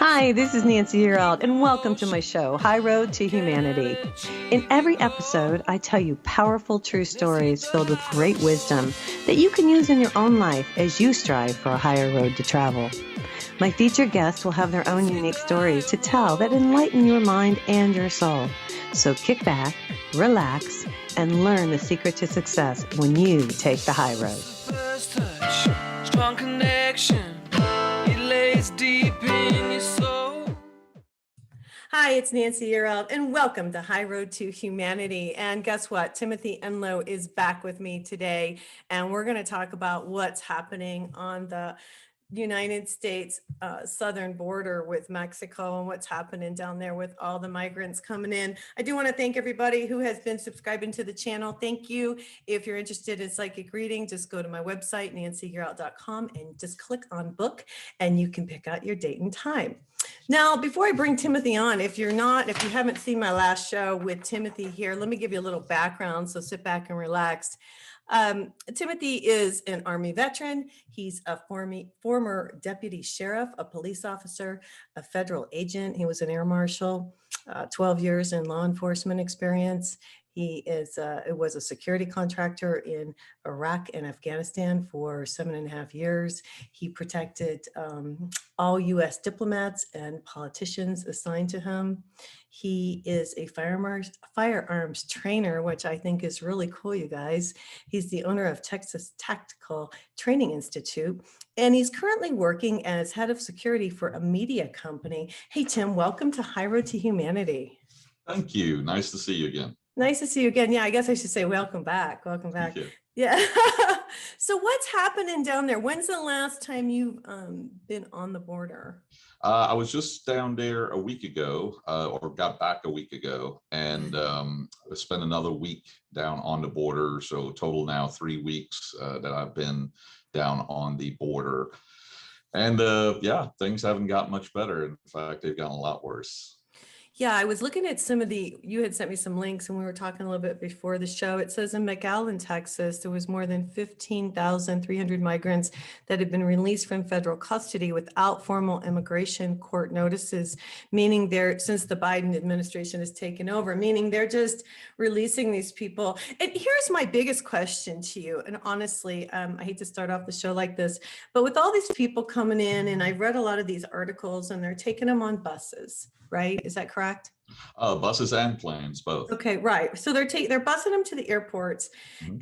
Hi, this is Nancy Yearout, and welcome to my show, High Road to Humanity. In every episode, I tell you powerful true stories filled with great wisdom that you can use in your own life as you strive for a higher road to travel. My featured guests will have their own unique stories to tell that enlighten your mind and your soul. So kick back, relax, and learn the secret to success when you take the high road. First touch, strong connection, it lays deep in your soul. Hi, it's Nancy Yearout, and welcome to High Road to Humanity. And guess what? Timothy Enlow is back with me today, and we're going to talk about what's happening on the United States southern border with Mexico and what's happening down there with all the migrants coming in. I do want to thank everybody who has been subscribing to the channel. Thank you. If you're interested in psychic reading, just go to my website, nancyyearout.com, and just click on book, and you can pick out your date and time. Now, before I bring Timothy on, if you haven't seen my last show with Timothy here, let me give you a little background. So sit back and relax. Timothy is an Army veteran. He's a former deputy sheriff, a police officer, a federal agent. He was an air marshal, 12 years in law enforcement experience. He was a security contractor in Iraq and Afghanistan for 7.5 years. He protected all U.S. diplomats and politicians assigned to him. He is a firearms trainer, which I think is really cool, you guys. He's the owner of Texas Tactical Training Institute, and he's currently working as head of security for a media company. Hey, Tim, welcome to High Road to Humanity. Thank you. Nice to see you again. Nice to see you again. Yeah, I guess I should say welcome back. Welcome back. Thank you. Yeah. So what's happening down there? When's the last time you've been on the border? I was just down there a week ago, or got back a week ago, and spent another week down on the border. So total now 3 weeks that I've been down on the border. And yeah, things haven't got much better. In fact, they've gotten a lot worse. Yeah, I was looking at you had sent me some links and we were talking a little bit before the show. It says in McAllen, Texas, there was more than 15,300 migrants that had been released from federal custody without formal immigration court notices, meaning since the Biden administration has taken over, meaning they're just releasing these people. And here's my biggest question to you. And honestly, I hate to start off the show like this, but with all these people coming in, and I've read a lot of these articles and they're taking them on buses, right? Is that correct? Buses and planes, both. Okay, right. So they're busing them to the airports,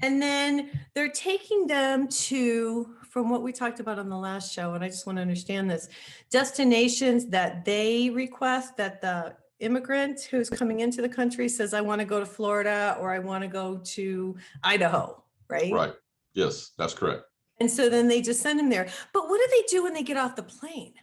and then they're taking them to, from what we talked about on the last show, and I just want to understand this, destinations that they request, that the immigrant who's coming into the country says, I want to go to Florida or I want to go to Idaho, right? Right. Yes, that's correct. And so then they just send them there. But what do they do when they get off the plane?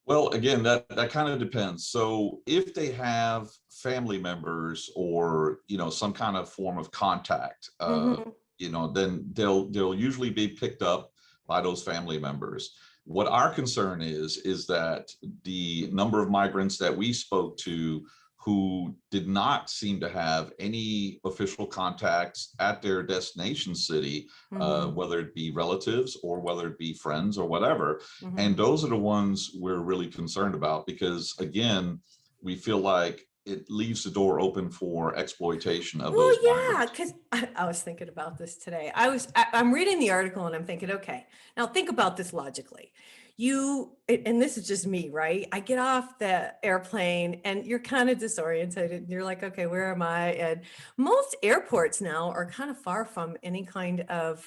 Well, again, that kind of depends. So if they have family members or, some kind of form of contact, then they'll usually be picked up by those family members. What our concern is that the number of migrants that we spoke to who did not seem to have any official contacts at their destination city, whether it be relatives or whether it be friends or whatever. And those are the ones we're really concerned about because, again, we feel like it leaves the door open for exploitation of those migrants. Because I was thinking about this today. I'm reading the article and I'm thinking, okay, now think about this logically. And this is just me, right? I get off the airplane and you're kind of disoriented and you're like, okay, where am I? And most airports now are kind of far from any kind of,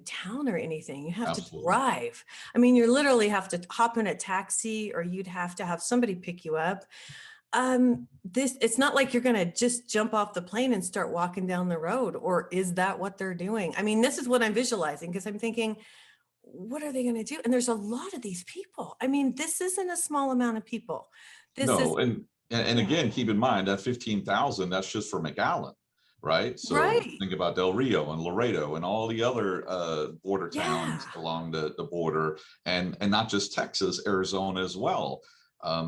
town or anything. You have to drive. I mean, you literally have to hop in a taxi or you'd have to have somebody pick you up. It's not like you're going to just jump off the plane and start walking down the road, or is that what they're doing? I mean, this is what I'm visualizing because I'm thinking, what are they going to do? And there's a lot of these people. I mean, this isn't a small amount of people. And again, keep in mind that 15,000, that's just for McAllen, right? So think about Del Rio and Laredo and all the other border towns along the border, and not just Texas, Arizona as well.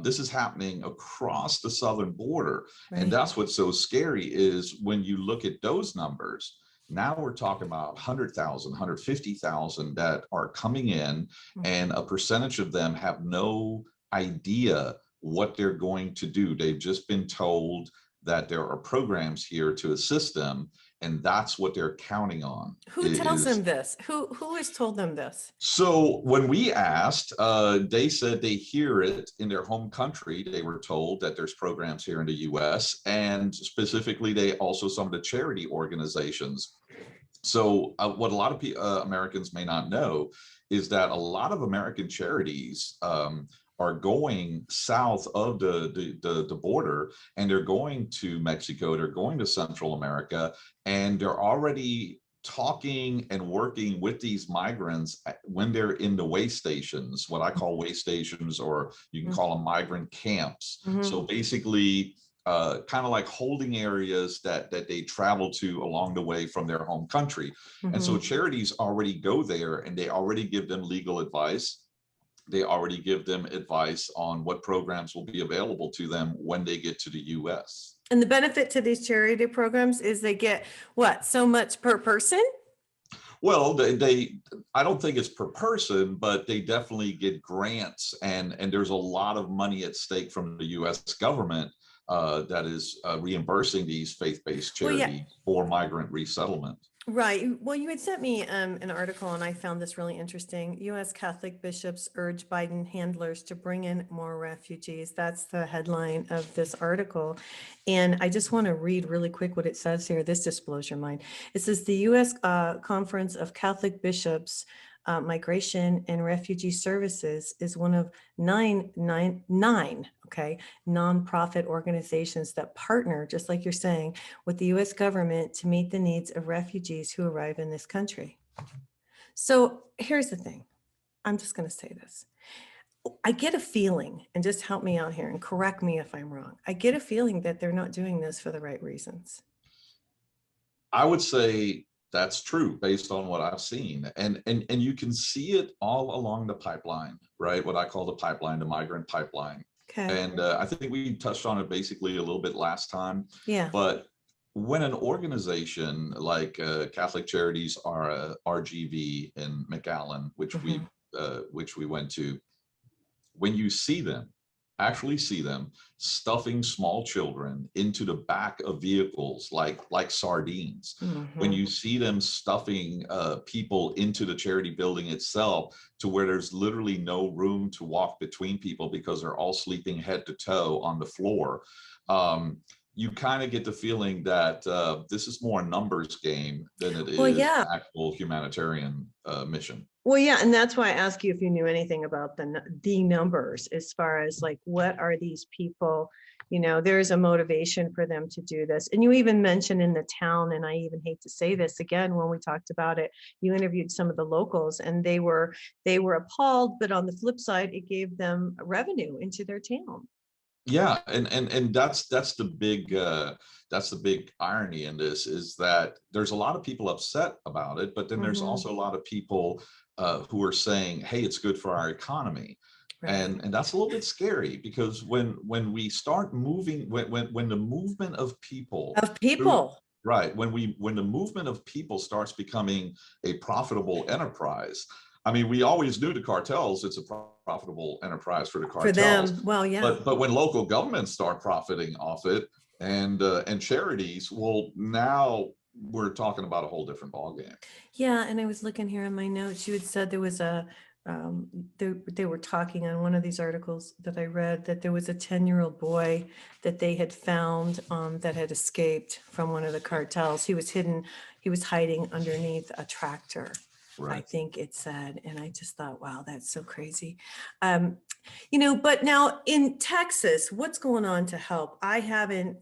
This is happening across the southern border. And that's what's so scary is when you look at those numbers, now we're talking about 100,000, 150,000 that are coming in, and a percentage of them have no idea what they're going to do. They've just been told that there are programs here to assist them, and that's what they're counting on. Who tells them this? Who has told them this? So when we asked, they said they hear it in their home country. They were told that there's programs here in the US, and specifically they also some of the charity organizations. So what a lot of Americans may not know is that a lot of American charities are going south of the border, and they're going to Mexico, they're going to Central America, and they're already talking and working with these migrants when they're in the way stations, what I call way stations, or you can call them migrant camps. So basically, kind of like holding areas that they travel to along the way from their home country. And so charities already go there, and they already give them legal advice. They already give them advice on what programs will be available to them when they get to the US. And the benefit to these charity programs is they get what, so much per person? Well, I don't think it's per person, but they definitely get grants, and there's a lot of money at stake from the US government that is reimbursing these faith-based charities for migrant resettlement. Right. Well, you had sent me an article, and I found this really interesting. U.S. Catholic bishops urge Biden handlers to bring in more refugees. That's the headline of this article. And I just want to read really quick what it says here. This just blows your mind. It says the U.S. Conference of Catholic Bishops Migration and Refugee Services is one of nine nonprofit organizations that partner, just like you're saying, with the US government to meet the needs of refugees who arrive in this country. So here's the thing. I'm just going to say this. I get a feeling, and just help me out here and correct me if I'm wrong. I get a feeling that they're not doing this for the right reasons. I would say that's true based on what I've seen. And you can see it all along the pipeline, right? What I call the pipeline, the migrant pipeline. Okay. And I think we touched on it basically a little bit last time. Yeah. But when an organization like Catholic Charities or RGV in McAllen, which we went to, when you actually see them stuffing small children into the back of vehicles like sardines, when you see them stuffing people into the charity building itself to where there's literally no room to walk between people because they're all sleeping head to toe on the floor, you kind of get the feeling that this is more a numbers game than it is an actual humanitarian mission. Well, yeah, and that's why I asked you if you knew anything about the numbers as far as like, what are these people, there's a motivation for them to do this. And you even mentioned in the town, and I even hate to say this again, when we talked about it, you interviewed some of the locals and they were appalled, but on the flip side, it gave them revenue into their town. Yeah, and that's the big irony in this, is that there's a lot of people upset about it, but then there's also a lot of people who are saying, hey, it's good for our economy. Right. And that's a little bit scary, because when we start moving, when the movement of people right, when the movement of people starts becoming a profitable enterprise. I mean, we always knew the cartels, it's a profitable enterprise for the cartels. For them, well, yeah. But when local governments start profiting off it, and charities, well, now we're talking about a whole different ballgame. Yeah, and I was looking here in my notes. You had said there was they were talking on one of these articles that I read that there was a 10-year-old boy that they had found that had escaped from one of the cartels. He was hiding underneath a tractor. Right. I think it said, and I just thought, wow, that's so crazy. But now in Texas, what's going on to help? I haven't,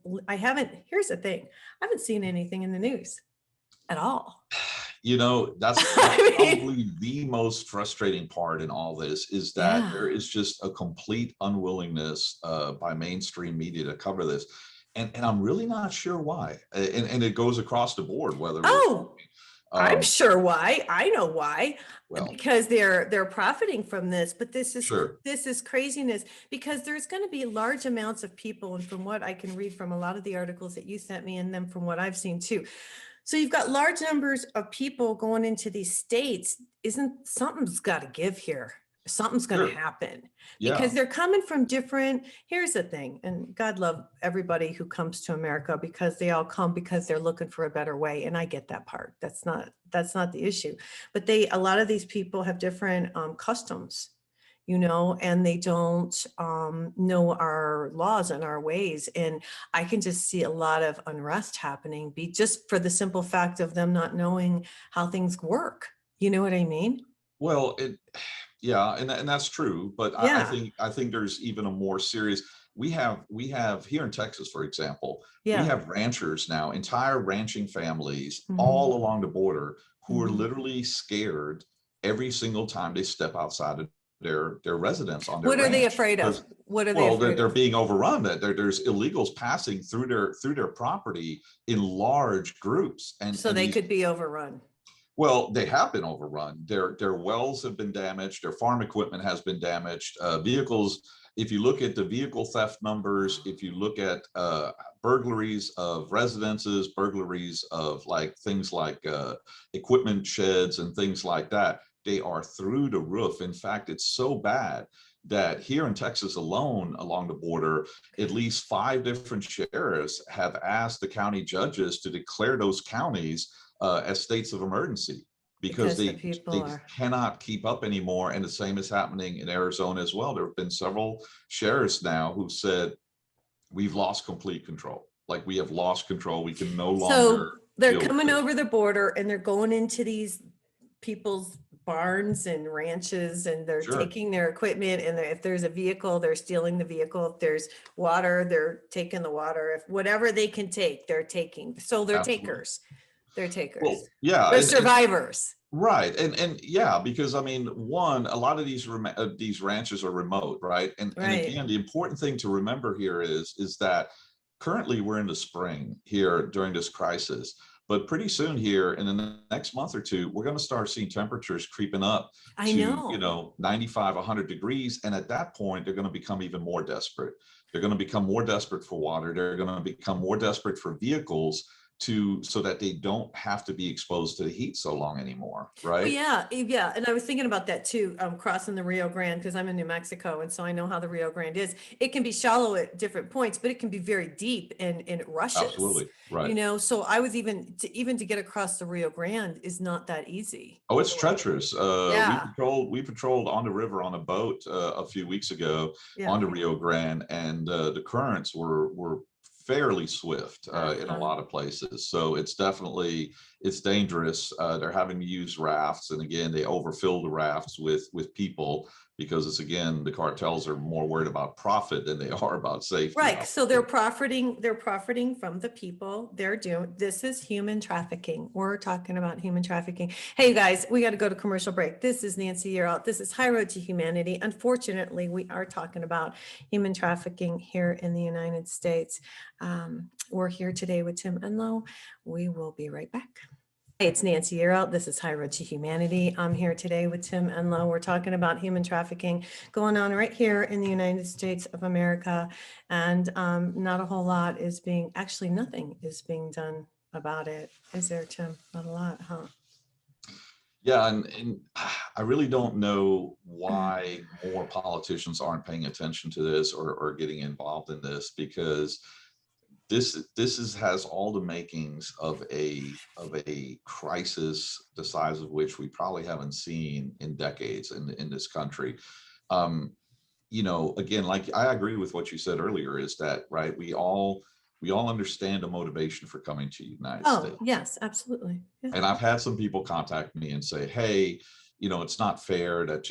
here's the thing. I haven't seen anything in the news at all. That's probably the most frustrating part in all this, is that there is just a complete unwillingness by mainstream media to cover this. And I'm really not sure why. And it goes across the board, whether I'm sure why. I know why. Well, because they're profiting from this, but this is craziness, because there's going to be large amounts of people, and from what I can read from a lot of the articles that you sent me, and then from what I've seen too. So you've got large numbers of people going into these states. Something's got to give here. something's going to Sure. happen because Yeah. they're coming from different. Here's the thing, and God love everybody who comes to America, because they all come because they're looking for a better way. And I get that part. That's not the issue. But a lot of these people have different customs, and they don't know our laws and our ways. And I can just see a lot of unrest happening, just for the simple fact of them not knowing how things work. You know what I mean? Well, yeah, and that's true. But Yeah. I think there's even a more serious. We have here in Texas, for example, we Yeah. have ranchers now, entire ranching families Mhm. all along the border who are Mhm. literally scared every single time they step outside of their residence on their What are they ranch afraid of? because, What are they well, afraid they're of? being overrun. That there's illegals passing through their property in large groups, So and they these, could be overrun. well, they have been overrun. Their wells have been damaged. Their farm equipment has been damaged. Vehicles. If you look at the vehicle theft numbers, if you look at burglaries of residences, burglaries of like things like equipment sheds and things like that, they are through the roof. In fact, it's so bad that here in Texas alone, along the border, at least 5 different sheriffs have asked the county judges to declare those counties as states of emergency because Because the people they are. cannot keep up anymore. And the same is happening in Arizona as well. There have been several sheriffs now who said we've lost complete control. Like we have lost control. We can no longer So they're deal with coming this. over the border and they're going into these people's barns and ranches, and they're Sure, taking their equipment, and if there's a vehicle, they're stealing the vehicle. If there's water, they're taking the water. If whatever they can take, they're taking. So they're absolutely. takers. They're takers. Well, yeah, They're and survivors. right, and yeah, because I mean, one, a lot of these ranches are remote, right? And Right. again, the important thing to remember here is that currently we're in the spring here during this crisis, but pretty soon here in the next month or two, we're going to start seeing temperatures creeping up I to, know. 95, 100 degrees, and at that point, they're going to become even more desperate. They're going to become more desperate for water. They're going to become more desperate for vehicles so that they don't have to be exposed to the heat so long anymore, Well, right? yeah, yeah. And I was thinking about that too, crossing the Rio Grande, because I'm in New Mexico. And so I know how the Rio Grande is. It can be shallow at different points, but it can be very deep, and it rushes, Absolutely, right. so I was even to get across the Rio Grande is not that easy. Oh, it's treacherous. Yeah. We patrolled on the river on a boat a few weeks ago Yeah. on the Rio Grande, and the currents were fairly swift in a Uh-huh. lot of places. So it's dangerous. They're having to use rafts, and again, they overfill the rafts with people because the cartels are more worried about profit than they are about safety Right. out So there. they're profiting from the people. This is human trafficking. We're talking about human trafficking. Hey, you guys, we got to go to commercial break. This is Nancy Yearout. This is High Road to Humanity. Unfortunately, we are talking about human trafficking here in the United States. We're here today with Tim Enlow. We will be right back. Hey, it's Nancy Yearout. This is High Road to Humanity. I'm here today with Tim Enlow. We're talking about human trafficking going on right here in the United States of America. And not a whole lot is actually nothing is being done about it. Is there, Tim? Not a lot, huh? Yeah, and I really don't know why more politicians aren't paying attention to this or getting involved in this because has all the makings of a crisis the size of which we probably haven't seen in decades in this country. Um, again, like I agree with what you said earlier, is that right? We all understand the motivation for coming to the United Oh, States. yes, absolutely. Yeah. And I've had some people contact me and say, hey, it's not fair that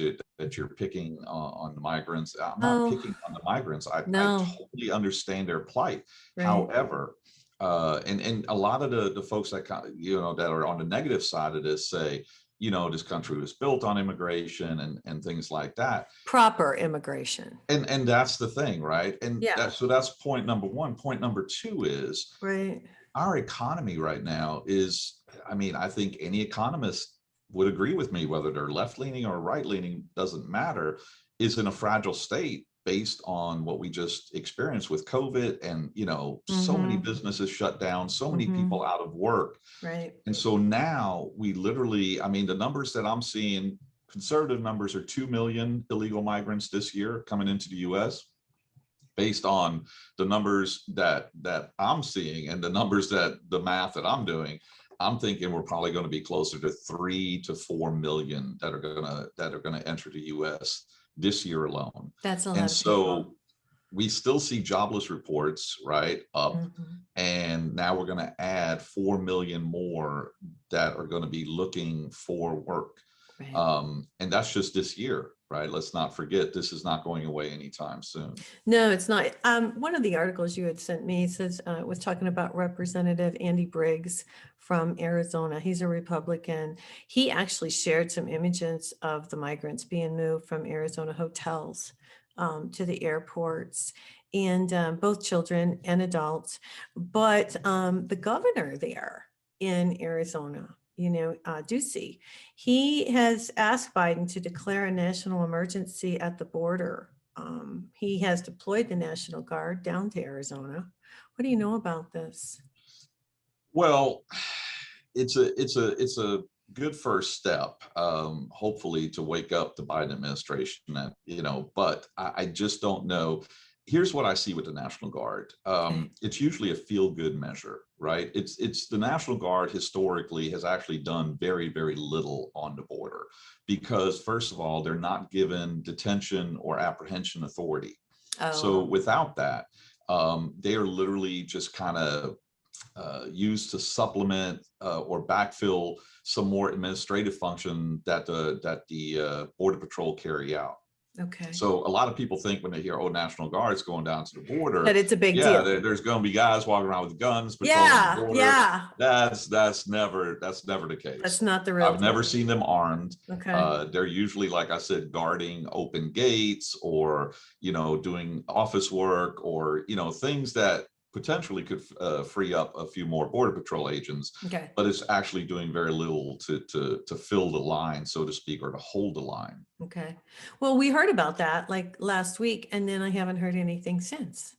you're picking on the migrants. I'm not Oh, picking on the migrants. I no, totally understand their plight. right. However, and a lot of the folks that that are on the negative side of this say, this country was built on immigration and things like that. Proper immigration. And that's the thing, right? And Yeah, that's point number one. Point number two is right. our economy right now is, I mean, I think any economist would agree with me, whether they're left leaning or right leaning, doesn't matter, is in a fragile state based on what we just experienced with COVID and, so many Mm-hmm. businesses shut down, so many Mm-hmm. people out of work. Right. And so now we literally, I mean, the numbers that I'm seeing conservative numbers are 2 million illegal migrants this year coming into the US. Based on the numbers that I'm seeing and the numbers the math that I'm doing, I'm thinking we're probably going to be closer to 3 to 4 million that are going to enter the US this year alone. That's a lot And of so people. we still see jobless reports, right, up. Mhm. And now we're going to add 4 million more that are going to be looking for work. Right. And that's just this year, right? Let's not forget, this is not going away anytime soon. No, it's not. One of the articles you had sent me says was talking about Representative Andy Briggs from Arizona. He's a Republican. He actually shared some images of the migrants being moved from Arizona hotels to the airports, and both children and adults. But the governor there in Arizona, Ducey, he has asked Biden to declare a national emergency at the border. He has deployed the National Guard down to Arizona. What do you know about this? Well, it's a good first step, hopefully, to wake up the Biden administration. That, but I just don't know. Here's what I see with the National Guard. Okay. It's usually a feel-good measure, right? It's the National Guard historically has actually done very, very little on the border because, first of all, they're not given detention or apprehension authority. So Oh, without that, they are literally just kind of used to supplement or backfill some more administrative function that the Border Patrol carry out. okay. So a lot of people think when they hear, "Oh, National Guard's going down to the border," That it's a big yeah, deal. there's going to be guys walking around with guns patrolling the Yeah, border. yeah. That's never the That's case. not the real I've never deal. seen them armed. Okay. They're usually, like I said, guarding open gates or doing office work or things that potentially could free up a few more Border Patrol agents, Okay. but it's actually doing very little to fill the line, so to speak, or to hold the line. Okay. Well, we heard about that like last week, and then I haven't heard anything since.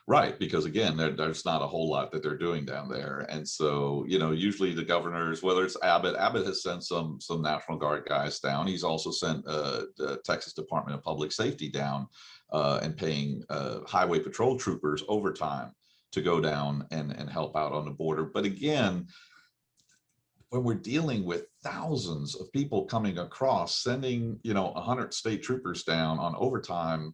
Right, because again, there's not a whole lot that they're doing down there, and so usually the governors, whether it's Abbott has sent some National Guard guys down. He's also sent the Texas Department of Public Safety down and paying highway patrol troopers overtime to go down and help out on the border. But again, when we're dealing with thousands of people coming across, sending 100 state troopers down on overtime,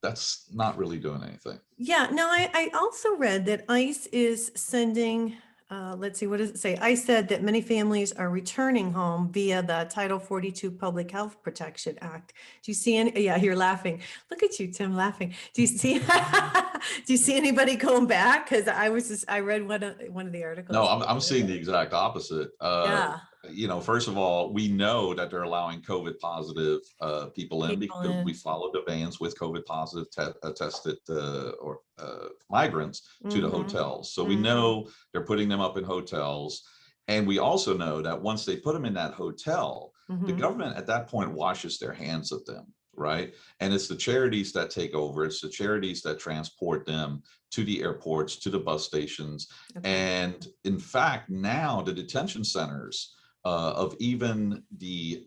that's not really doing anything. Yeah, no, I also read that ICE is sending, let's see, what does it say? ICE said that many families are returning home via the Title 42 Public Health Protection Act. Do you see any? Yeah, you're laughing. Look at you, Tim, laughing. Do you see? Do you see anybody going back? Because I read one of the articles. No, I'm seeing the exact opposite. Yeah. First of all, we know that they're allowing COVID positive people in People because in. we follow the vans with COVID positive tested or migrants to the Mhm. hotels. So we Mhm. know they're putting them up in hotels. And we also know that once they put them in that hotel, the Mhm. government at that point washes their hands of them, right? And it's the charities that take over. It's the charities that transport them to the airports, to the bus stations. Okay. And in fact, now the detention centers of even the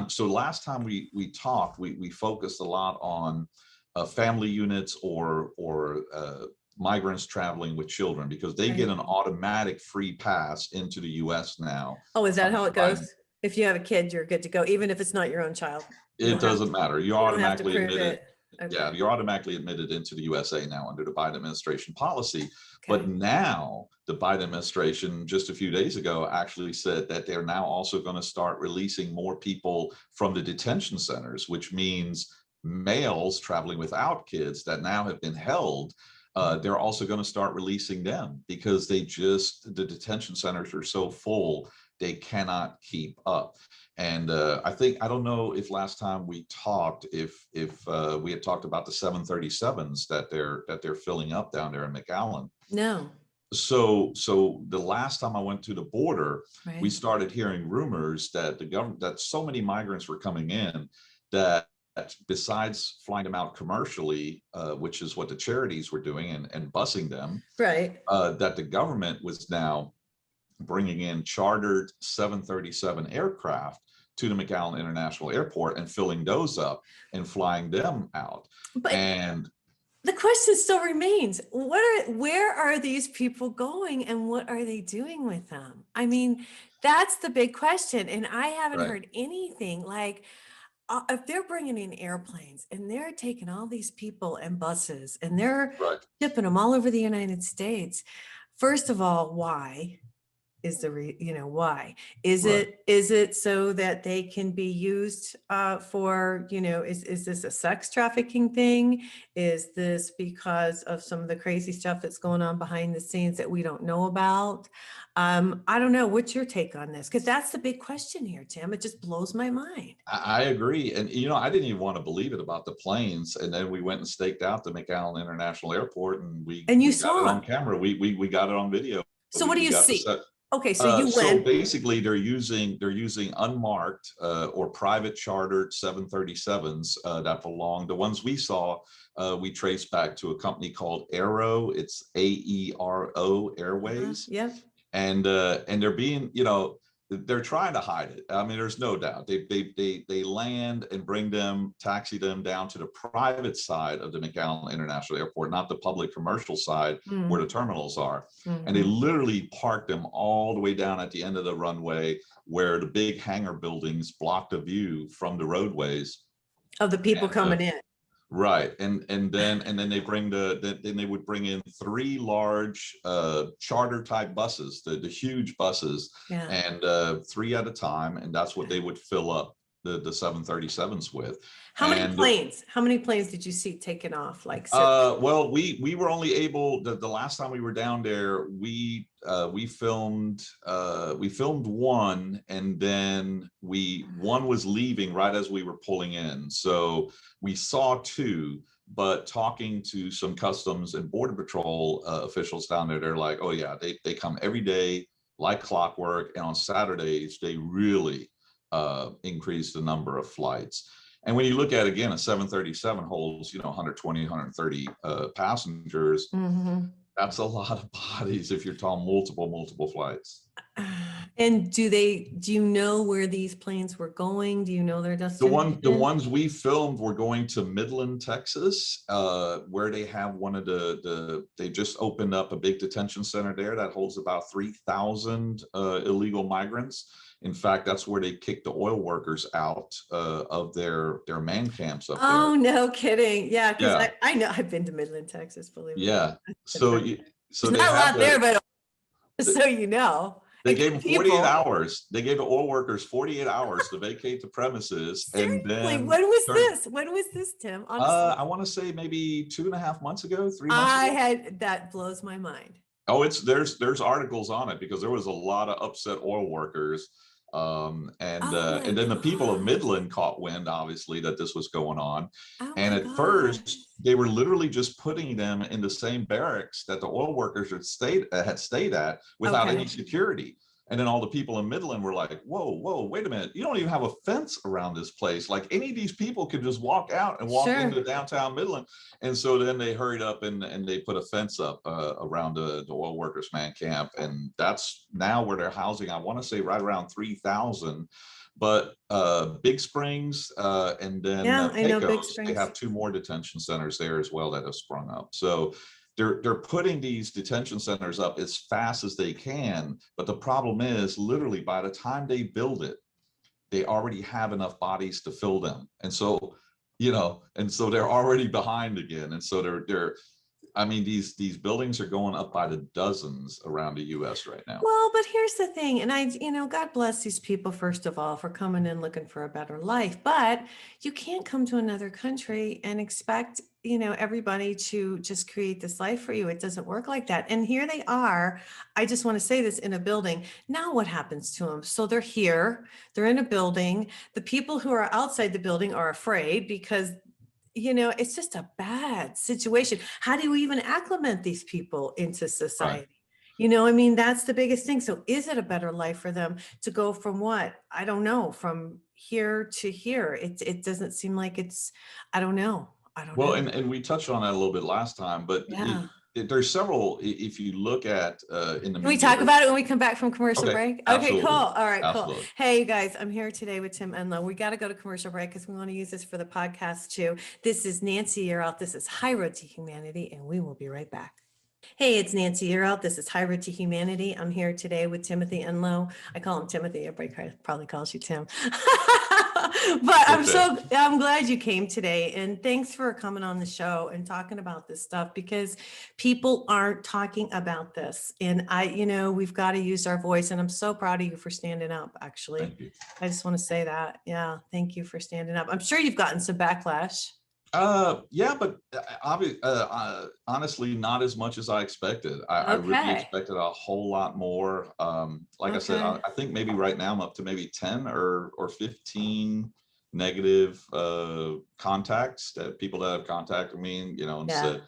so last time we talked, we focused a lot on family units or migrants traveling with children because they get an automatic free pass into the US now. Oh, is that how it goes? Biden. If you have a kid, you're good to go, even if it's not your own child. You It don't have doesn't to, matter. You're you don't have to automatically prove admitted. it. Okay. Yeah, you're automatically admitted into the USA now under the Biden administration policy. But Okay. now the Biden administration just a few days ago actually said that they're now also going to start releasing more people from the detention centers, which means males traveling without kids that now have been held. They're also going to start releasing them because the detention centers are so full, they cannot keep up. And I don't know if last time we talked, if we had talked about the 737s that they're filling up down there in McAllen. No. So the last time I went to the border, we Right. started hearing rumors that that so many migrants were coming in that besides flying them out commercially, which is what the charities were doing and busing them, Right. that the government was now bringing in chartered 737 aircraft to the McAllen International Airport and filling those up and flying them out. But And the question still remains, where are these people going and what are they doing with them? I mean, that's the big question. And I haven't right, heard anything like, if they're bringing in airplanes and they're taking all these people and buses and they're right, shipping them all over the United States, first of all, why? Is why right. is it so that they can be used for, is this a sex trafficking thing? Is this because of some of the crazy stuff that's going on behind the scenes that we don't know about? I don't know. What's your take on this? Because that's the big question here, Tim. It just blows my mind. I agree. And, I didn't even want to believe it about the planes. And then we went and staked out the McAllen International Airport, and And you we got it saw on 'em. camera. We got it on video. So what do We you got the see? set. Okay, so you So went. basically, they're using unmarked or private chartered 737s that belong. The ones we saw, we traced back to a company called Aero. It's AERO Airways, Yep. and they're being, they're trying to hide it. I mean, there's no doubt. They land and taxi them down to the private side of the McAllen International Airport, not the public commercial side where the terminals are. And they literally park them all the way down at the end of the runway where the big hangar buildings block the view from the roadways. Of the people And, coming in. right, and then they would bring in 3 large charter type buses, the huge buses, Yeah. and 3 at a time, and that's what they would fill up the 737s with. How many And planes? How many planes did you see taken off? Like six? well, we were only able, the last time we were down there, we filmed 1, and then one was leaving right as we were pulling in. So we saw 2, but talking to some Customs and Border Patrol officials down there, they're like, oh yeah, they come every day like clockwork, and on Saturdays they really increase the number of flights. And when you look at, again, a 737 holds, 120, 130 passengers. That's a lot of bodies if you're talking multiple flights. And do you know where these planes were going? Do you know their destination? The ones we filmed were going to Midland, Texas, where they have one of they just opened up a big detention center there that holds about 3,000 illegal migrants. In fact, that's where they kicked the oil workers out of their man camps up there. Oh, no kidding. Yeah, because Yeah. I know I've been to Midland, Texas, believe me. Yeah. So There's not a lot there, but just so you know. They gave them 48 hours. They gave the oil workers 48 hours to vacate the premises. Seriously, And then when was this? When was this, Tim? Honestly, I want to say maybe 2.5 months ago, 3 months ago. That blows my mind. Oh, there's articles on it because there was a lot of upset oil workers. And then the people of Midland caught wind, obviously, that this was going on. And at first, they were literally just putting them in the same barracks that the oil workers had stayed at without any security. And then all the people in Midland were like, whoa, wait a minute. You don't even have a fence around this place. Like, any of these people could just walk out and walk into downtown Midland. And so then they hurried up and they put a fence up around the oil workers man camp. And that's now where they're housing, I want to say, right around 3,000. But Big Springs and then I know Big Pecos, Springs. they have 2 more detention centers there as well that have sprung up. So they're putting these detention centers up as fast as they can. But the problem is, literally, by the time they build it, they already have enough bodies to fill them. And so, they're already behind again. And so these buildings are going up by the dozens around the US right now. Well, but here's the thing. And God bless these people, first of all, for coming in looking for a better life. But you can't come to another country and expect, everybody to just create this life for you. It doesn't work like that. And here they are. I just want to say this, in a building. Now what happens to them? So they're here, they're in a building. The people who are outside the building are afraid because it's just a bad situation. How do you even acclimate these people into society? Right. That's the biggest thing. So is it a better life for them to go from what? I don't know, from here to here. It doesn't seem like it's, I don't know. Well, and we touched on that a little bit last time, but there's several, if you look at in the Can we media. talk about it when we come back from commercial Okay, break? Okay, absolutely. cool. All right, cool. Absolutely. Hey, you guys, I'm here today with Tim Enlow. We got to go to commercial break because we want to use this for the podcast too. This is Nancy Yearout. This is High Road to Humanity, and we will be right back. Hey, it's Nancy Yearout. This is High Road to Humanity. I'm here today with Timothy Enlow. I call him Timothy. Everybody probably calls you Tim. But I'm glad you came today, and thanks for coming on the show and talking about this stuff, because people aren't talking about this. And we've got to use our voice, and I'm so proud of you for standing up, actually. Thank you. I just want to say that. Yeah, thank you for standing up. I'm sure you've gotten some backlash. Yeah, but honestly, not as much as I expected. I really expected a whole lot more. Like I said, I think maybe right now I'm up to maybe 10 or 15 negative contacts, that people that have contacted me, and said,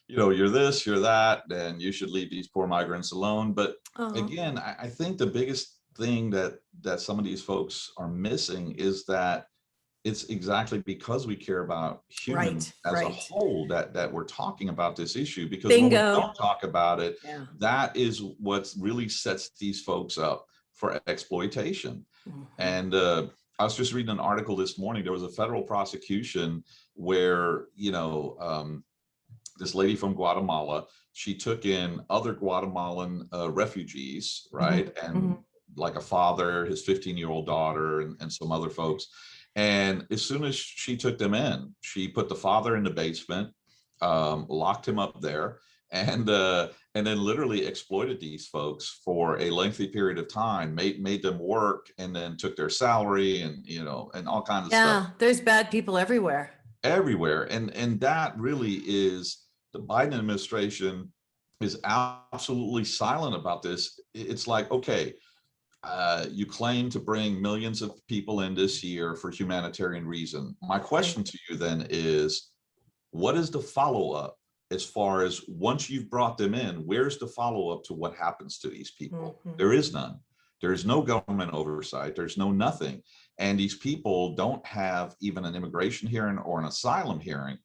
you're this, you're that, and you should leave these poor migrants alone. But again, I think the biggest thing that some of these folks are missing is that it's exactly because we care about humans as a whole that we're talking about this issue, because when we don't talk about it, that is what really sets these folks up for exploitation. And I was just reading an article this morning. There was a federal prosecution where, this lady from Guatemala, she took in other Guatemalan refugees, right? And like a father, his 15-year-old daughter, and some other folks. And as soon as she took them in, she put the father in the basement, locked him up there, and then literally exploited these folks for a lengthy period of time, made them work, and then took their salary, and and all kinds of stuff. Yeah, there's bad people everywhere. Everywhere, and that really is, the Biden administration is absolutely silent about this. It's like, okay, you claim to bring millions of people in this year for humanitarian reason. My question to you then is, what is the follow-up as far as, once you've brought them in, where's the follow-up to what happens to these people? There is none. There is no government oversight. There's no nothing. And these people don't have even an immigration hearing or an asylum hearing.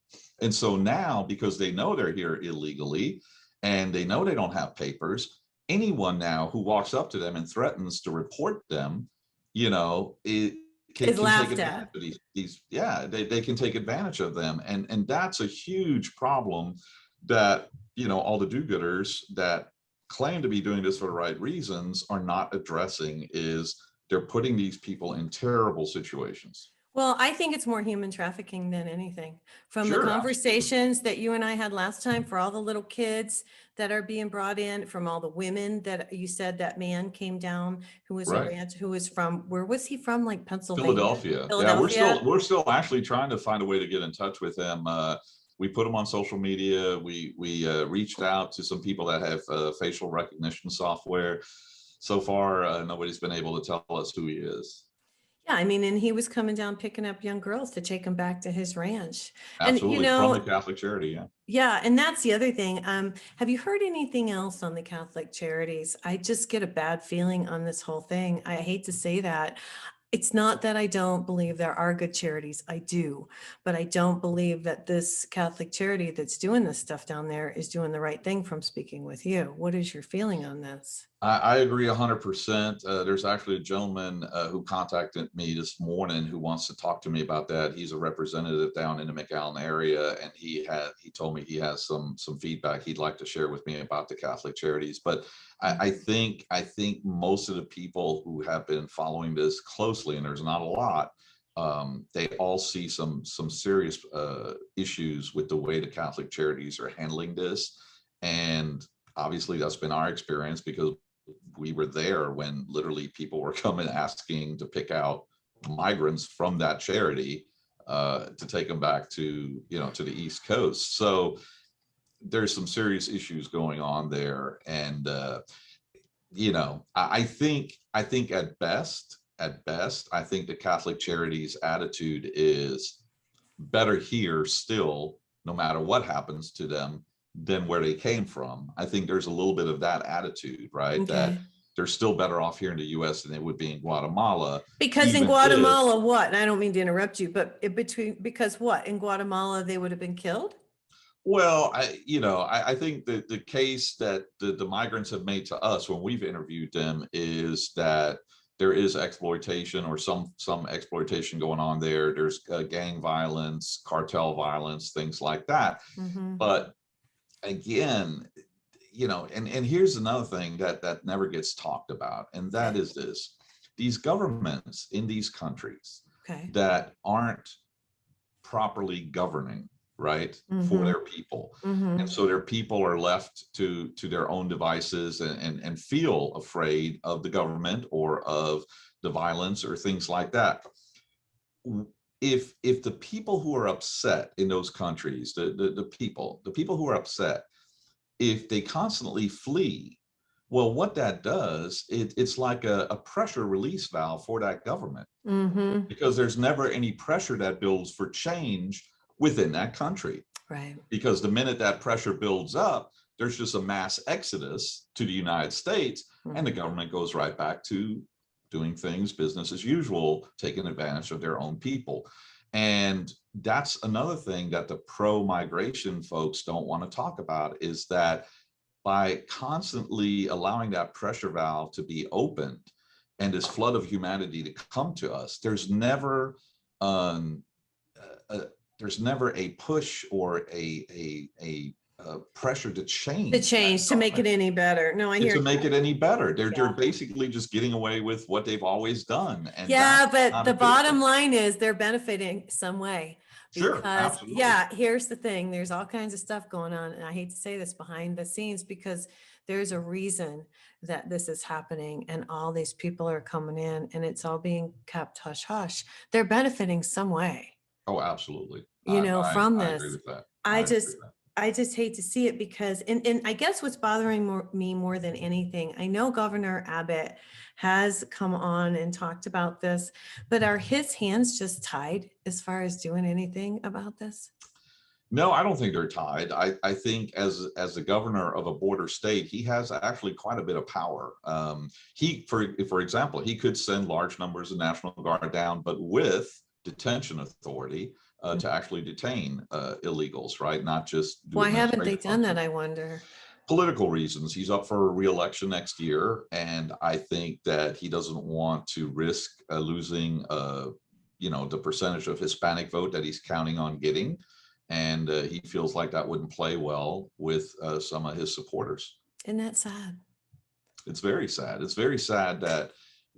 And so now, because they know they're here illegally and they know they don't have papers, anyone now who walks up to them and threatens to report them, it can take advantage of these. Yeah, they can take advantage of them. And that's a huge problem that, all the do-gooders that claim to be doing this for the right reasons are not addressing, is they're putting these people in terrible situations. Well, I think it's more human trafficking than anything. From the conversations that you and I had last time, for all the little kids that are being brought in, from all the women that you said that man came down who was a ranch, who was from, where was he from? Like Pennsylvania? Philadelphia. Yeah, we're still actually trying to find a way to get in touch with him. We put him on social media. We reached out to some people that have facial recognition software. So far, nobody's been able to tell us who he is. Yeah, I mean, and he was coming down picking up young girls to take them back to his ranch. Absolutely, and, from the Catholic charity, yeah. Yeah, and that's the other thing. Have you heard anything else on the Catholic charities? I just get a bad feeling on this whole thing. I hate to say that. It's not that I don't believe there are good charities. I do, but I don't believe that this Catholic charity that's doing this stuff down there is doing the right thing, from speaking with you. What is your feeling on this? I agree 100%. There's actually a gentleman who contacted me this morning who wants to talk to me about that. He's a representative down in the McAllen area, and he told me he has some feedback he'd like to share with me about the Catholic charities. But I think most of the people who have been following this closely, and there's not a lot, they all see some serious issues with the way the Catholic charities are handling this. And obviously that's been our experience, because we were there when literally people were coming asking to pick out migrants from that charity to take them back to to the East Coast. So there's some serious issues going on there. And I think at best, I think the Catholic charities attitude is better here still, no matter what happens to them, than where they came from. I think there's a little bit of that attitude, right? Okay. That they're still better off here in the US than they would be in Guatemala. Because in Guatemala, what? And I don't mean to interrupt you, but because what? In Guatemala, they would have been killed? Well, I think that the case that the migrants have made to us when we've interviewed them is that there is exploitation or some exploitation going on there. There's gang violence, cartel violence, things like that. Mm-hmm. But again, and here's another thing that never gets talked about, and that Okay. is this: these governments in these countries Okay. that aren't properly governing, right, for Mm-hmm. their people. Mm-hmm. And so their people are left to their own devices and feel afraid of the government or of the violence or things like that. If the people who are upset in those countries, the people who are upset, if they constantly flee, well, what that does, it's like a pressure release valve for that government, Mm-hmm. because there's never any pressure that builds for change within that country. Right. Because the minute that pressure builds up, there's just a mass exodus to the United States, and the Mm-hmm. government goes right back to doing things business as usual, taking advantage of their own people. And that's another thing that the pro-migration folks don't want to talk about, is that by constantly allowing that pressure valve to be opened and this flood of humanity to come to us, um, uh, there's never a push or a pressure to To change that change, to make it government, any better. No, I hear to you. make it any better. They're Yeah. basically just getting away with what they've always done, and Yeah, that's but not the a good bottom thing. line is they're benefiting some way. Sure, Because, absolutely. yeah, here's the thing, there's all kinds of stuff going on, and I hate to say this, behind the scenes, because there's a reason that this is happening and all these people are coming in and it's all being kept hush hush. They're benefiting some way, Oh, absolutely. from I agree this. with that. I I agree just with that. I just hate to see it, because and I guess what's bothering me more than anything, I know Governor Abbott has come on and talked about this, but are his hands just tied as far as doing anything about this? No, I don't think they're tied. I think as the governor of a border state, he has actually quite a bit of power. For example, he could send large numbers of National Guard down, but with detention authority to actually detain illegals, right? Not just do Why haven't they administrative done that, functions. I wonder? Political reasons. He's up for re-election next year, and I think that he doesn't want to risk losing, the percentage of Hispanic vote that he's counting on getting, and he feels like that wouldn't play well with some of his supporters. Isn't that sad? It's very sad. It's very sad that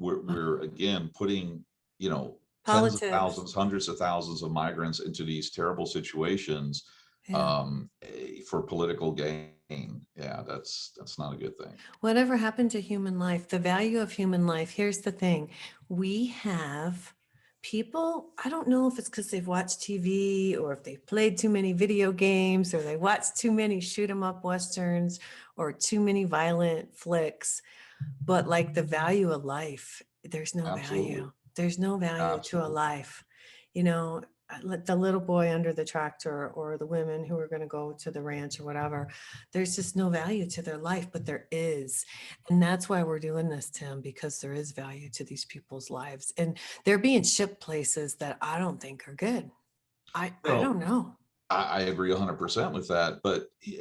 Ugh. we're again putting, tens of Politics. thousands, hundreds of thousands of migrants into these terrible situations Yeah. for political gain. Yeah, that's not a good thing. Whatever happened to human life, the value of human life? Here's the thing. We have people, I don't know if it's because they've watched TV or if they've played too many video games or they watched too many shoot 'em up Westerns or too many violent flicks, but like the value of life, there's no Absolutely. value. There's no value to a Absolutely. life. You know, the little boy under the tractor or the women who are going to go to the ranch or whatever, there's just no value to their life, but there is. And that's why we're doing this, Tim, because there is value to these people's lives. And they're being shipped places that I don't think are good. I Well, don't know. I agree 100% with that.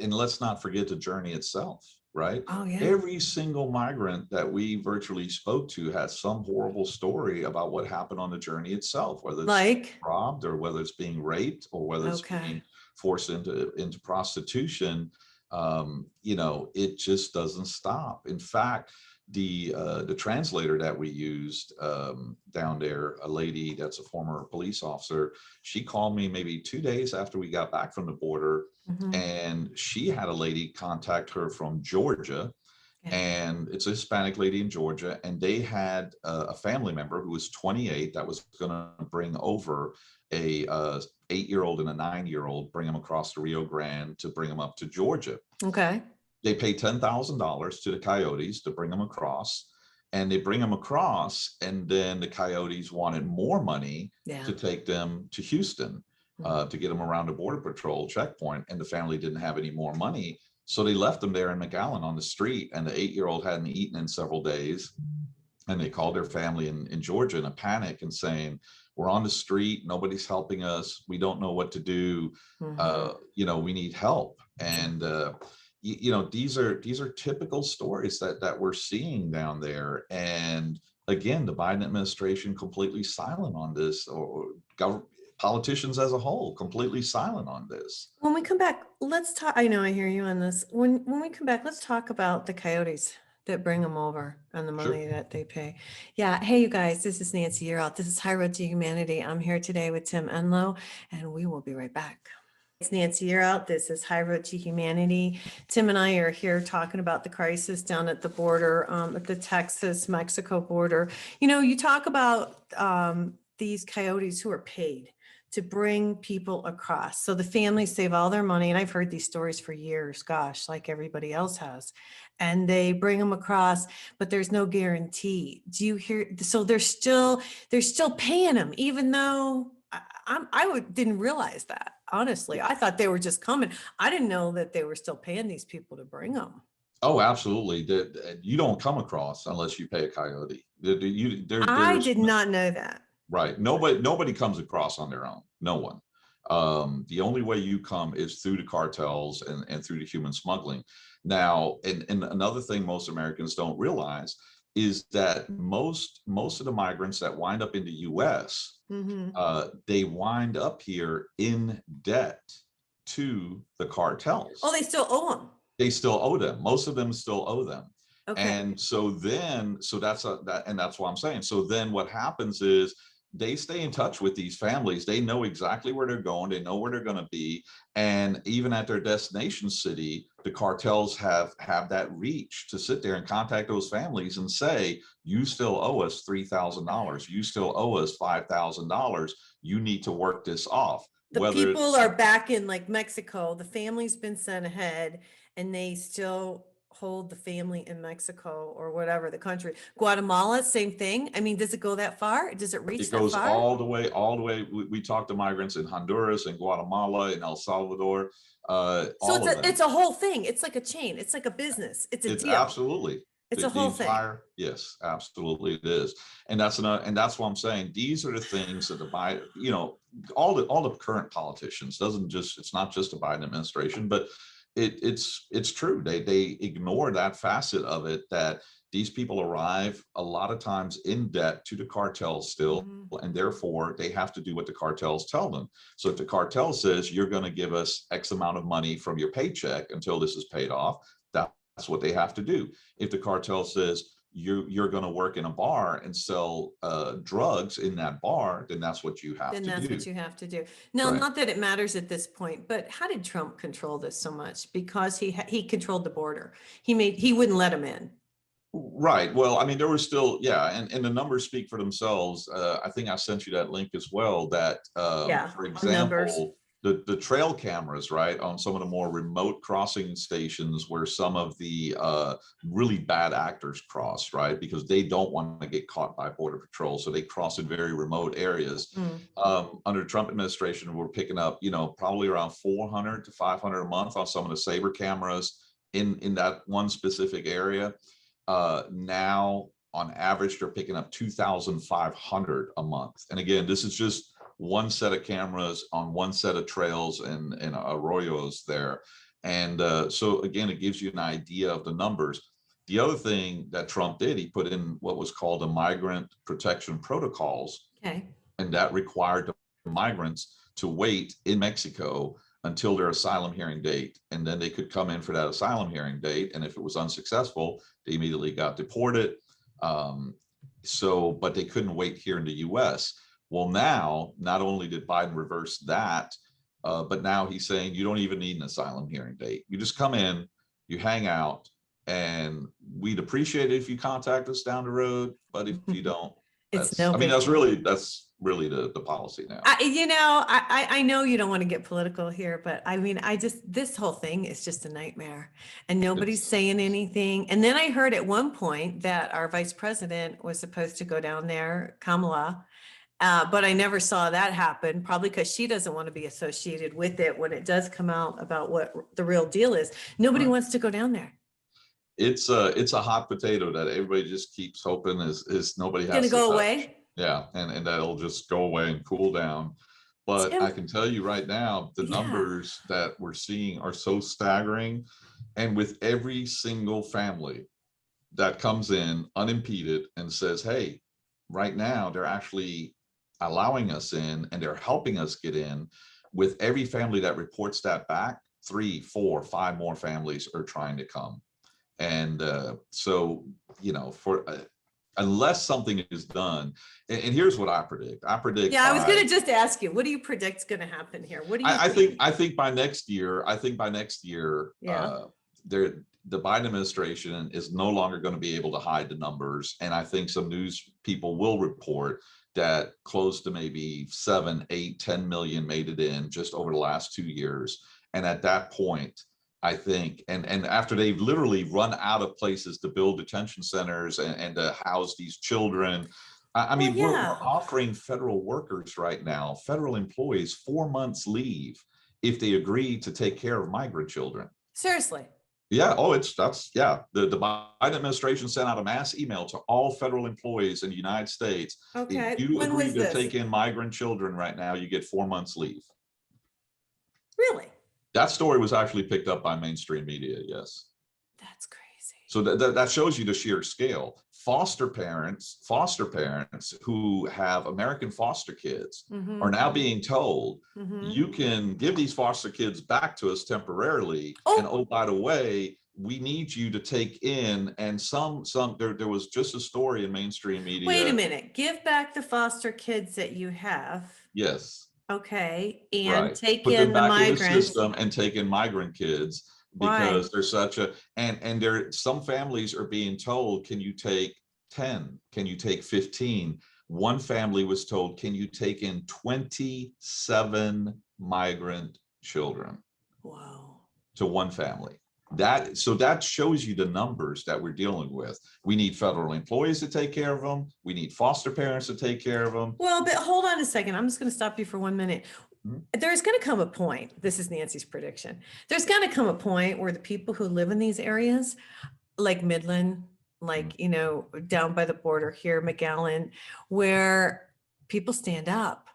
And let's not forget the journey itself, right? Oh, yeah. Every single migrant that we virtually spoke to had some horrible story about what happened on the journey itself, whether it's Like, robbed or whether it's being raped or whether it's okay. being forced into prostitution. It just doesn't stop. In fact, the translator that we used down there, a lady that's a former police officer, she called me maybe 2 days after we got back from the border, Mhm. and she had a lady contact her from Georgia, Yeah. and it's a Hispanic lady in Georgia, and they had a family member who was 28 that was going to bring over a 8-year-old and a 9-year-old, bring them across the Rio Grande to bring them up to Georgia. Okay. They pay $10,000 to the Coyotes to bring them across, and they bring them across, and then the Coyotes wanted more money Yeah. to take them to Houston to get them around the Border Patrol checkpoint, and the family didn't have any more money. So they left them there in McAllen on the street, and the 8-year-old hadn't eaten in several days. and they called their family in Georgia in a panic and saying, we're on the street, nobody's helping us, we don't know what to do, we need help. And these are typical stories that we're seeing down there. And again, the Biden administration completely silent on this, or politicians as a whole completely silent on this. When we come back, let's talk. I know I hear you on this. When we come back, let's talk about the coyotes that bring them over and the money that they pay. Yeah. Hey, you guys, this is Nancy Yearout. This is High Road to Humanity. I'm here today with Tim Enlow, and we will be right back. It's Nancy Yearout. This is High Road to Humanity. Tim and I are here talking about the crisis down at the border, at the Texas-Mexico border. You talk about these coyotes who are paid to bring people across. So the families save all their money. And I've heard these stories for years, gosh, like everybody else has. And they bring them across, but there's no guarantee. Do you hear? So they're still paying them, even though didn't realize that. Honestly, I thought they were just coming. I didn't know that they were still paying these people to bring them. Oh, absolutely. You don't come across unless you pay a coyote. I did not know that. Right. Nobody comes across on their own. No one. The only way you come is through the cartels and through the human smuggling. Now, and another thing most Americans don't realize is that most of the migrants that wind up in the US, they wind up here in debt to the cartels. Oh, they still owe them. They still owe them. Most of them still owe them. Okay. And so that's why I'm saying. So then what happens is they stay in touch with these families. They know exactly where they're going. They know where they're going to be. And even at their destination city, the cartels have that reach to sit there and contact those families and say, you still owe us $3,000. You still owe us $5,000. You need to work this off. The people are back in like Mexico. The family's been sent ahead and they still hold the family in Mexico or whatever the country. Guatemala, same thing. I mean, does it go that far? Does it reach that far? It goes all the way. We talk to migrants in Honduras and Guatemala and El Salvador. So it's a whole thing. It's like a chain. It's like a business. It's a deal. Absolutely. It's a whole thing. Yes, absolutely it is. And that's why I'm saying these are the things that the Biden, all the current politicians it's not just the Biden administration, but it's true. They ignore that facet of it, that these people arrive a lot of times in debt to the cartels still, and therefore they have to do what the cartels tell them. So if the cartel says you're going to give us X amount of money from your paycheck until this is paid off, that's what they have to do. If the cartel says you're going to work in a bar and sell drugs in that bar, then that's what you have to do. Then that's what you have to do. No, right. Not that it matters at this point, but how did Trump control this so much? Because he controlled the border. He wouldn't let them in. Right. Well, I mean, there was still, and the numbers speak for themselves. I think I sent you that link as well, that, for example, the trail cameras, right, on some of the more remote crossing stations where some of the really bad actors cross, right, because they don't want to get caught by Border Patrol. So they cross in very remote areas. Under the Trump administration, we're picking up, probably around 400 to 500 a month on some of the Saber cameras in that one specific area. Now, on average, they're picking up 2,500 a month. And again, this is just one set of cameras on one set of trails and arroyos there. And so again, it gives you an idea of the numbers. The other thing that Trump did, he put in what was called the migrant protection protocols. Okay. And that required the migrants to wait in Mexico until their asylum hearing date. And then they could come in for that asylum hearing date. And if it was unsuccessful, they immediately got deported. But they couldn't wait here in the US. Well, now, not only did Biden reverse that, but now he's saying you don't even need an asylum hearing date. You just come in, you hang out, and we'd appreciate it if you contact us down the road. But if you don't, that's really the policy now. I know you don't want to get political here, but I mean, this whole thing is just a nightmare and nobody's saying anything. And then I heard at one point that our vice president was supposed to go down there, Kamala, but I never saw that happen, probably because she doesn't want to be associated with it when it does come out about what the real deal is. Nobody wants to go down there. it's a hot potato that everybody just keeps hoping is nobody Gonna has to go touch. away. Yeah, and that'll just go away and cool down. But Tim, I can tell you right now, the yeah. numbers that we're seeing are so staggering. And with every single family that comes in unimpeded and says, hey, right now they're actually allowing us in and they're helping us get in. With every family that reports that back, 3, 4, 5 more families are trying to come. And so, for unless something is done, and here's what I predict. I predict Yeah, I was by gonna just ask you, what do you predict is gonna happen here? What do you I think? think I think by next year, Yeah. the Biden administration is no longer going to be able to hide the numbers, and I think some news people will report that close to maybe 7, 8, 10 million made it in just over the last 2 years, and at that point, I think, and after they've literally run out of places to build detention centers and to house these children. I Well, mean, we're yeah, offering federal workers right now, federal employees, 4 months leave if they agree to take care of migrant children. seriously. Yeah. Oh, yeah. The Biden administration sent out a mass email to all federal employees in the United States. If Okay, you when agree was to this? take in migrant children right now, you get 4 months leave. Really? That story was actually picked up by mainstream media. Yes. That's crazy. So that shows you the sheer scale. Foster parents who have American foster kids are Mm-hmm. now being told, Mm-hmm. you can give these foster kids back to us temporarily. And Oh, oh, by the way, we need you to take in, and there was just a story in mainstream wait a media. minute. Give back the foster kids that you have. Yes, Okay, and right. take Put them in the back in the migrants. system and take in migrant kids Why? because there's such a, and there, some families are being told, can you take 10? Can you take 15? One family was told, can you take in 27 migrant children Whoa. to one family? That shows you the numbers that we're dealing with. We need federal employees to take care of them. We need foster parents to take care of them. Well, but hold on a second. I'm just going to stop you for 1 minute. Mhm. There's going to come a point. This is Nancy's prediction. There's going to come a point where the people who live in these areas, like Midland, like, down by the border here, McAllen, where people stand up.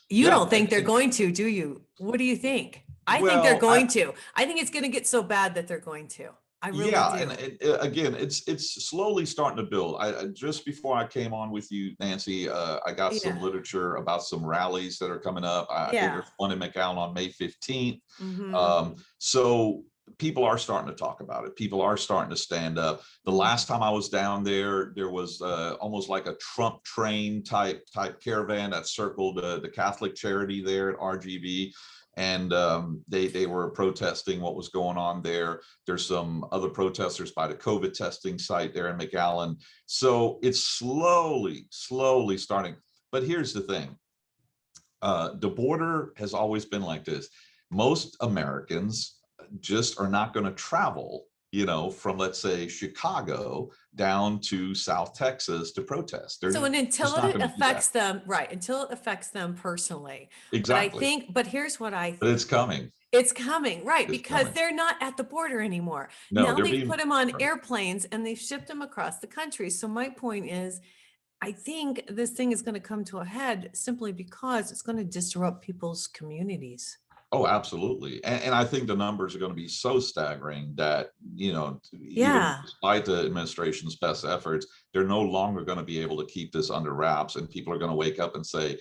You Yeah. don't think they're going to, do you? What do you think? I think they're Well, going to. I think it's going to get so bad that they're going to. I really yeah, do. and again, it's slowly starting to build. Just before I came on with you, Nancy, I got some Yeah. literature about some rallies that are coming up. I think Yeah. there's one in McAllen on May 15th. Mm-hmm. So people are starting to talk about it. People are starting to stand up. The last time I was down there, there was almost like a Trump train type caravan that circled the Catholic charity there at RGV. And they were protesting what was going on there. There's some other protesters by the COVID testing site there in McAllen. So it's slowly starting. But here's the thing. The border has always been like this. Most Americans just are not going to travel, from, let's say, Chicago down to South Texas to protest. They're So, and just until not it going to do that. affects them, right, until it affects them personally. Exactly. But here's what I But think. it's coming. It's coming, right, It's because coming. they're not at the border anymore. No, Now they're they've being put them on right. airplanes and they've shipped them across the country. So my point is, I think this thing is going to come to a head simply because it's going to disrupt people's communities. Oh, absolutely. And I think the numbers are going to be so staggering that, even Yeah. despite the administration's best efforts, they're no longer going to be able to keep this under wraps. And people are going to wake up and say,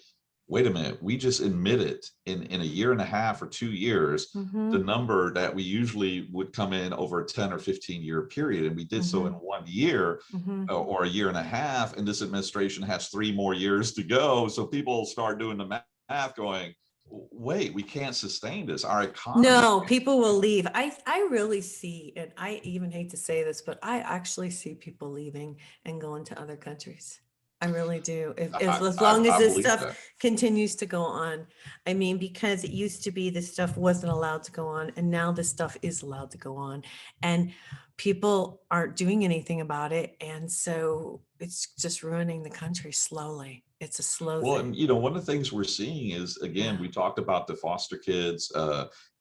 wait a minute, we just admitted in a year and a half or 2 years, Mm-hmm. the number that we usually would come in over a 10 or 15-year period. And we did so in 1 year Mm-hmm. or a year and a half. And this administration has 3 more years to go. So people start doing the math going, wait, we can't sustain this. Our economy. No, people will leave. I really see, and I even hate to say this, but I actually see people leaving and going to other countries. I really do. As long as I this believe stuff that. continues to go on. I mean, because it used to be this stuff wasn't allowed to go on, and now this stuff is allowed to go on. And people aren't doing anything about it. And so it's just ruining the country slowly. It's a slow Well, thing. and one of the things we're seeing is, again, Yeah. we talked about the foster kids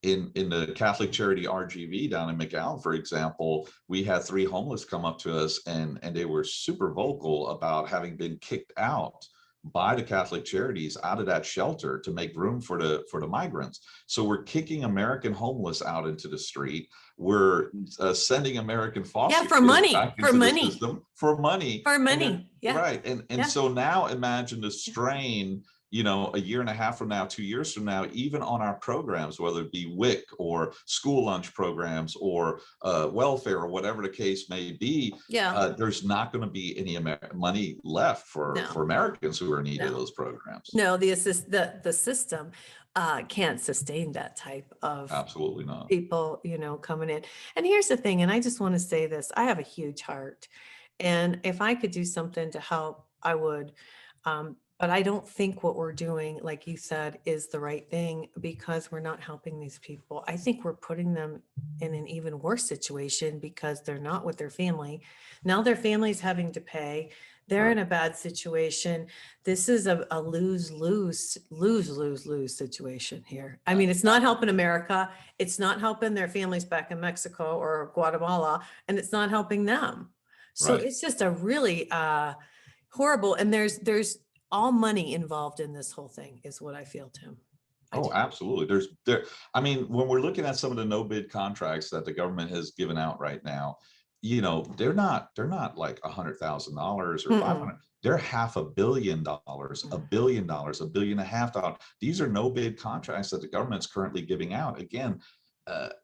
in the Catholic charity RGV down in McAllen, for example. We had 3 homeless come up to us, and they were super vocal about having been kicked out by the Catholic charities out of that shelter to make room for the migrants. So we're kicking American homeless out into the street. We're sending American foster Yeah, for kids money, back for into the money, system for money. for And then, money. Yeah. right. And Yeah. so now imagine the strain, a year and a half from now, 2 years from now, even on our programs, whether it be WIC or school lunch programs or welfare or whatever the case may be. Yeah. There's not going to be any money left for Americans who are in need of those programs. No, the system can't sustain that type of Absolutely not. people, coming in. And here's the thing, and I just want to say this, I have a huge heart. And if I could do something to help, I would. But I don't think what we're doing, like you said, is the right thing, because we're not helping these people. I think we're putting them in an even worse situation because they're not with their family. Now their family's having to pay. They're in a bad situation. This is a lose situation here. I mean, it's not helping America. It's not helping their families back in Mexico or Guatemala, and it's not helping them. So it's just a really horrible, and there's all money involved in this whole thing is what I feel, Tim. Oh, absolutely. I mean, when we're looking at some of the no bid contracts that the government has given out right now, they're not like $100,000 or 500. They're $500 million, $1 billion, $1.5 billion. These are no bid contracts that the government's currently giving out. Again,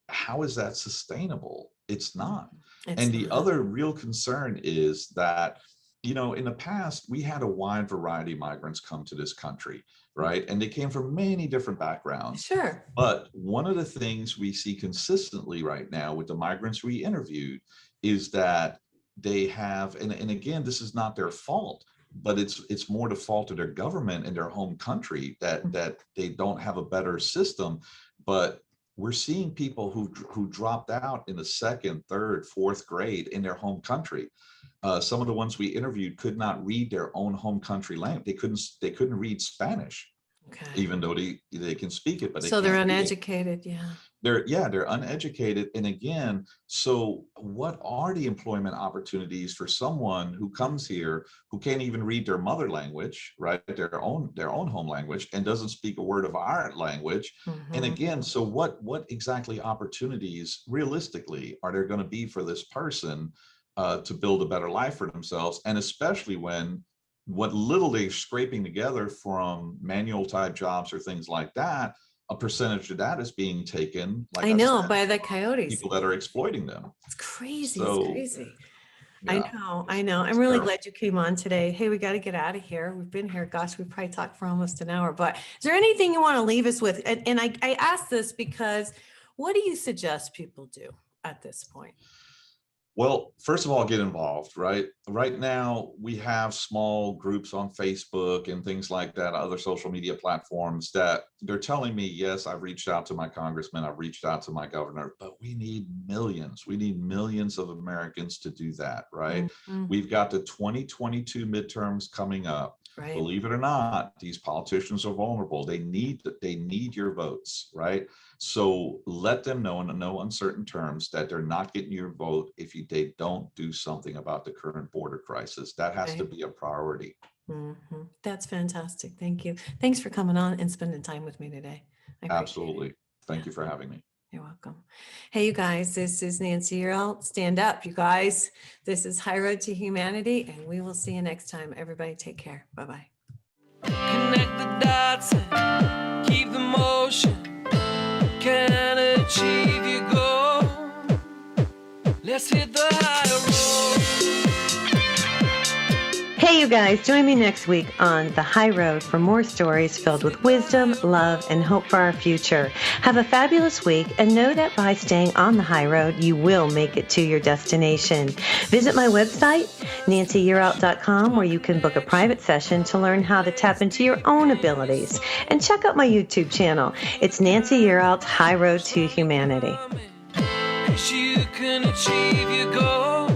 how is that sustainable? It's not. And the other real concern is that, in the past, we had a wide variety of migrants come to this country, right? And they came from many different backgrounds. Sure. But one of the things we see consistently right now with the migrants we interviewed is that they have, and again, this is not their fault, but it's more the fault of their government and their home country that they don't have a better system. But we're seeing people who dropped out in the 2nd, 3rd, 4th grade in their home country. Some of the ones we interviewed could not read their own home country language. They couldn't read Spanish, even though they can speak it. But they're uneducated. They're uneducated. And again, so what are the employment opportunities for someone who comes here who can't even read their mother language, right? Their own home language, and doesn't speak a word of our language. And again, so what exactly opportunities realistically are there going to be for this person to build a better life for themselves? And especially when what little they're scraping together from manual type jobs or things like that, a percentage of that is being taken, like I know, by the coyotes. People that are exploiting them. It's crazy. So, it's crazy. Yeah, I know. I'm really glad you came on today. Hey, we got to get out of here. We've been here. Gosh, we probably talked for almost an hour, but is there anything you want to leave us with? And I ask this because what do you suggest people do at this point? Well, first of all, get involved, right? Right now, we have small groups on Facebook and things like that, other social media platforms that they're telling me, yes, I've reached out to my congressman, I've reached out to my governor, but we need millions. We need millions of Americans to do that, right? We've got the 2022 midterms coming up. Right. Believe it or not, these politicians are vulnerable. They need your votes, right? So let them know in no uncertain terms that they're not getting your vote if they don't do something about the current border crisis. That has to be a priority. That's fantastic. Thank you. Thanks for coming on and spending time with me today. Absolutely. Thank you for having me. You're welcome. Hey, you guys, this is Nancy Earl. Stand up, you guys. This is High Road to Humanity, and we will see you next time. Everybody take care. Bye-bye. Connect the dots and keep the motion. Can achieve your goal. Let's hit the high road. Hey, you guys, join me next week on The High Road for more stories filled with wisdom, love, and hope for our future. Have a fabulous week, and know that by staying on the high road, you will make it to your destination. Visit my website, nancyyearout.com, where you can book a private session to learn how to tap into your own abilities. And check out my YouTube channel. It's Nancy Yearout's High Road to Humanity. you can achieve your goal.